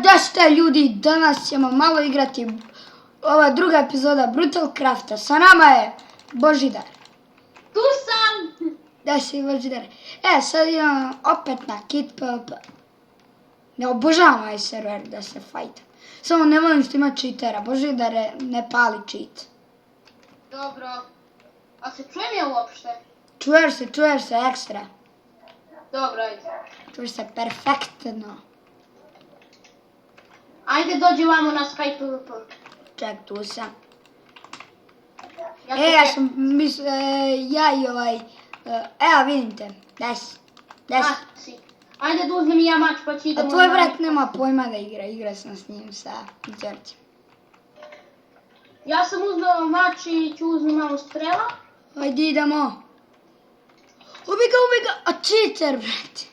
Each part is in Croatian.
Da ste ljudi, danas ćemo malo igrati ova druga epizoda Brutal Crafta. Sa nama je Božidar. Tu sam! Da si Božidar. Sad idemo opet na Kit PvP. Ne obožavam ovaj server da se fajta. Samo ne volim što ima cheatera. Božidar ne pali cheat. Dobro. A se čujem ja uopšte? Čuješ se ekstra. Dobro, ajde. Čuješ se perfektno. Ajde dođi vamo na Sky PvP. Ček, tu sam. Ja sam mislio, ja i ovaj, evo vidim te, desi. si. Ajde da uzmem i ja mač pa će idemo... A tvoj brat nema pojma da igra sam s njim sa Đorđem. Ja sam uzmeo mač i ću uzmem malo strela. Ajde idemo. Ubi ga, a cheater brate.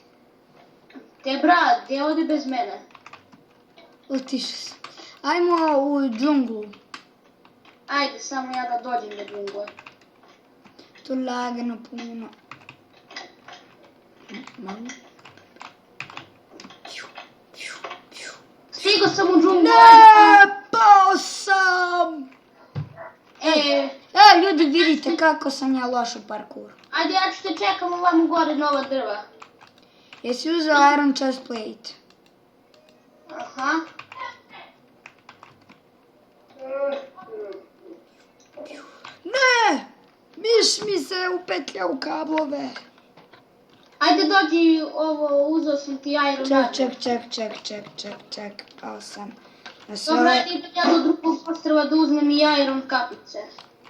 Te brat, gdje ode bez mene? Otišao sam. Ajmo u džunglu. Ajde, samo ja da dođem do džungle. Tu lagano puno. Stigo sam u džunglu. Ne, pao sam. Ljudi vidite kako sam ja loš u parkouru. Ajde, ja ću te čekam ovamo gore na ova drva. Jesi uzeo iron chest plate? Aha. Ne! Miš mi se upetlja u kablove. Ajde dođi ovo, uzeo sam ti iron. Ček, pao sam. Dobro, ajde idem ja do drugog ostrva da uzmem i iron kapice.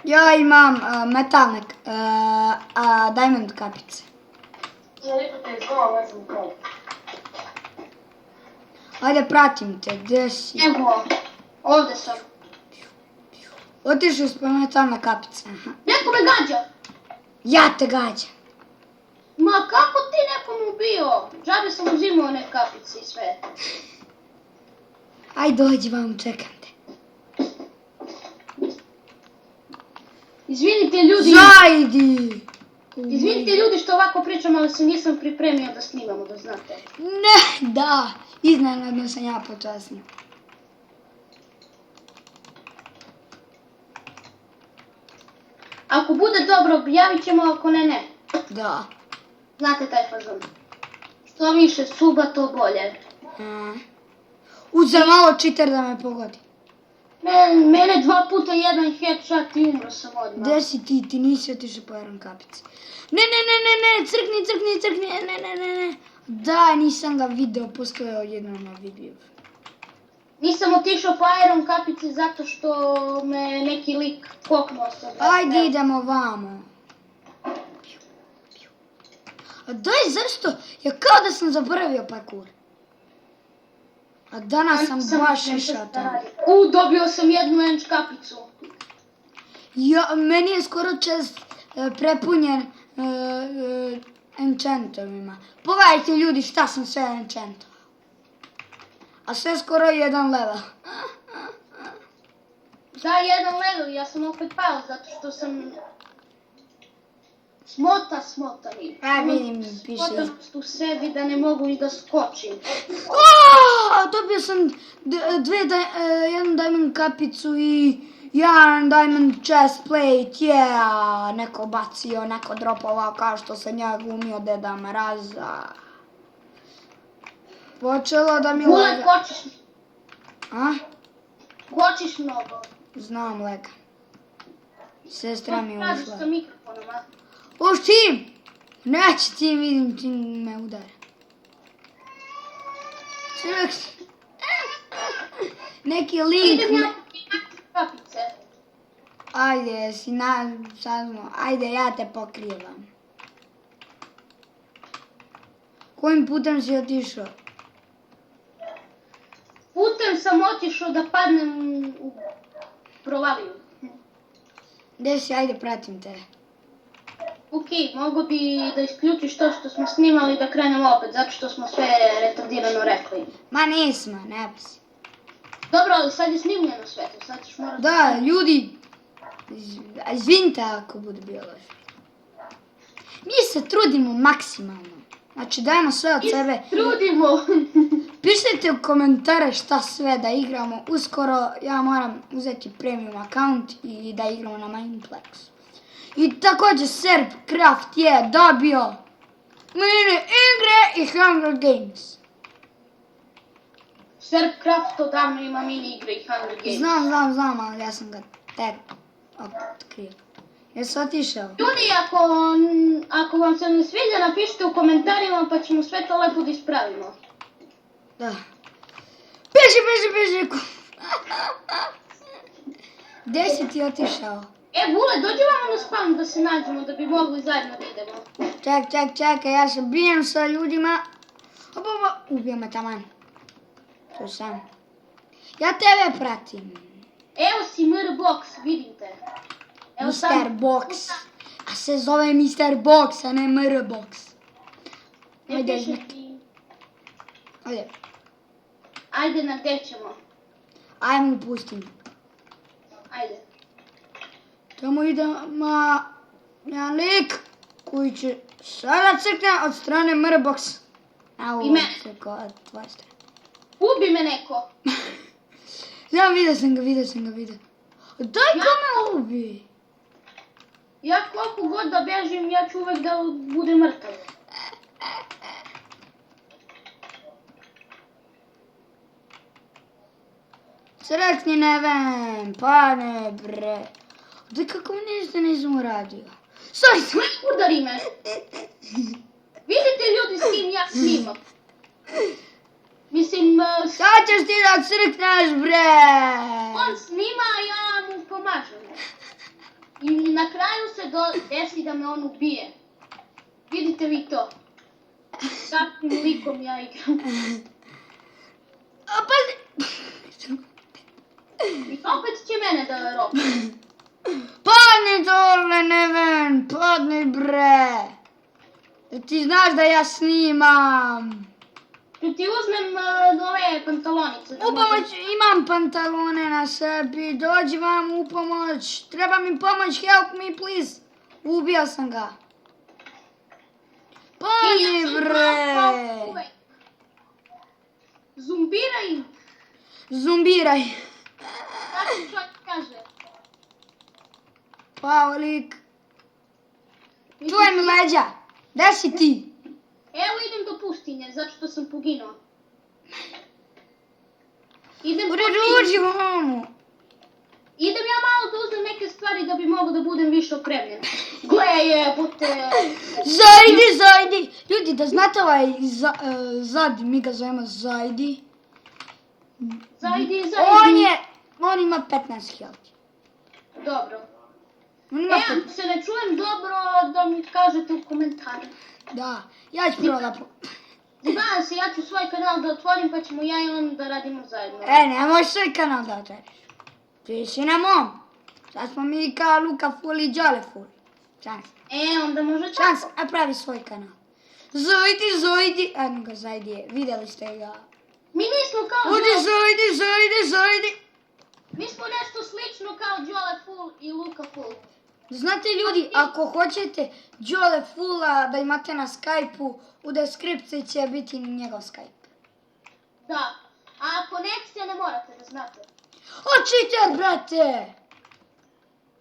Ja imam metalne, diamond kapice. Ajde pratim te, gdje si? Evo, ovdje sam. Otišao s metalne kapice. Neko me gađa! Ja te gađam. Ma kako ti nekom ubio? Džabe sam uzimao one kapice i sve. Aj dođi vam, čekam te. Izvinite ljudi. Zajdi! Izvinite ljudi što ovako pričam, ali se nisam pripremio da snimamo, da znate. Ne, da. Iznenadno sam ja počasnio. Ako bude dobro, objavit ćemo, ako ne. Da. Znate taj fazon. Što više suba, to bolje. Uzeo malo cheater da me pogodi. Mene 2 puta jedan headshot i umro sam odmah. Gdje si ti nisi otišao po iron kapice. Ne, crkni, ne. Da, nisam ga video, postojao jedno na vidljiv. Nisam otišao po iron kapice zato što me neki lik koknuo sam. Ajde idemo vamo. A daj, zašto? Ja kao da sam zaboravio parkour. A danas sam baš išao tamo. Dobio sam jednu enč kapicu. Meni je skoro čest prepunjen enchantovima. Pogledajte ljudi šta sam sve enchantao. A sve skoro 1 level. Da, 1 level, ja sam opet pao zato što sam... Smotani. Vidim, piše. Smotanost u sebi da ne mogu i da skočim. Dobio sam 1 diamond kapicu i 1 diamond chest plate, neko bacio, neko dropovao kao što sam ja glumio Deda Mraza. Počelo da mi Ule, kočiš. Kočiš mnogo. Znam, lega. Sestra mi Radiš ušla. sa mikrofonom, a? Uš ti! Neće ti, vidim ti me udara. Neki link. Idem ja kapice. Ajde, si saznao. Ajde, ja te pokrivam. Kojim putem si otišao? Putem sam otišao da padnem u provaliju. Gdje si? Ajde, pratim te. Ok, mogu bi da isključiš to što smo snimali da krenemo opet, zato što smo sve retardirano rekli. Ma nismo, ne pasi. Dobro, ali sad je snimljeno sve to, sad ćeš morati... Da, ljudi, izvinite ako bude bilo loše. Mi se trudimo maksimalno. Znači dajemo sve od sebe. Trudimo. Pišite u komentare šta sve da igramo. Uskoro ja moram uzeti premium account i da igramo na Mineplex. I također Serpcraft je dobio mini igre i Hunger Games. Serpcraft odavno ima mini igre i Hunger Games. Znam, ali ja sam ga tek otkrio. Jesi otišao? Ljudi, ako vam se ne sviđa, napišite u komentarima pa ćemo sve to lepo da ispravimo. Da. Beži. Gdje si ti otišao? Bule, dođi vamo na spawn da se nađemo, da bi mogli zajedno da idemo. Čekaj, ja se bijem sa ljudima. Ubio me taman. Tu sam. Ja tebe pratim. Evo si MR-Box, vidim te. Mr. Box. A se zove Mr. Box, a ne MR-Box. Ajde, na gdje ćemo? Ajmo u pustinju. Ajde. Tamo idemo jedan lik koji će sada crkne od strane MR-Box. I mene. Od tvoje strane. Ubi me neko. Ja, vidio sam ga. Daj ko me ubi. Ja koliko god da bežim, ja ću uvek da budem mrtav. Sretni Neven, pane bre. Daj kako mi ništa nisam uradio. Sorry. Udari me. Vidite ljudi s kim ja snimam. Mislim, Sad ćeš ti da crkneš bre. on snima, a ja mu pomažem. I na kraju se desi da me on ubije. Vidite vi to. S takvim likom ja igram. A pazi. I opet će mene da robi. Padni dole Neven, padni bre. Da ti znaš da ja snimam. Tu ti uzmem ove pantalonice. Upomoć, imam pantalone na sebi, dođi vam u pomoć. Treba mi pomoć, help me please. Ubio sam ga. Pani bre. Zumbiraj. Zumbiraj. Tako čovjek kaže. Pao lik. Čuvaj mi leđa. Gde si ti? Evo idem do pustinje, zato što sam poginuo. Uđi vamo. Idem ja malo da uzmem neke stvari da bi mogao da budem više opremljen. Gle jebote. Zajdi. Ljudi, da znate ovaj Zad, mi ga zovemo Zajdi. Zajdi. On ima 15 health. Dobro. On ima Ako se ne čujem dobro, da mi kažete u komentarima. Da, ja ću prvo da... Znam se, ja ću svoj kanal da otvorim pa ćemo ja i on da radimo zajedno. Nemoj svoj kanal da otvoriš. Ti si na mom. Sad smo mi kao Luka Full i Đole Full. Šans. Onda može Šans, tako. a pravi svoj kanal. Zojdi. Eno ga Zajdi, vidjeli ste ga. Mi nismo kao Udi Đole. Zojdi. Mi smo nešto slično kao Đole Full i Luka Full. Znate ljudi, ako hoćete Đole Fulla da imate na Skype-u, u deskripciji će biti njegov Skype. Da. A ako nećete, ne morate da znate. O, cheater, brate!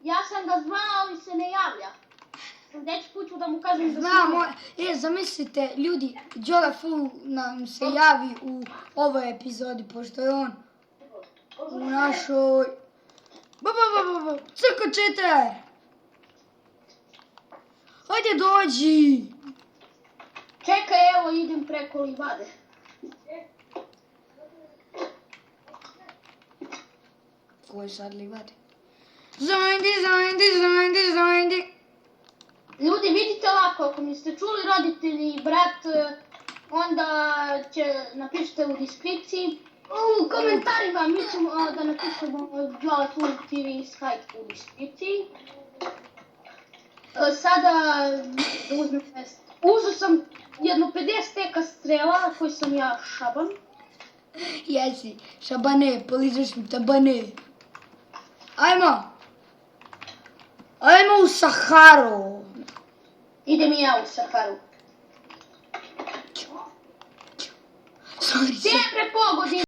Ja sam ga zvao, ali se ne javlja. Sljedeći put ću da mu kažem da Znam, zamislite, ljudi, Đole Full nam se javi u ovoj epizodi, pošto je on u našoj... Crko cheater! Hajde dođi! Čekaj, evo idem preko livade. Ko je sad livade? Zajdi! Ljudi, vidite ovako, ako mi ste čuli roditelji i brat, onda napišite u deskripciji. U komentarima mi ćemo da napišemo Đole Full TV Skype u deskripciji. Sada uzeo sam jedno 50 teka strela koji sam ja šaban. Jesi, šabane, poližeš mi tabane. Ajmo u Saharu. Idem i ja u Saharu. Forse. Sempre poco di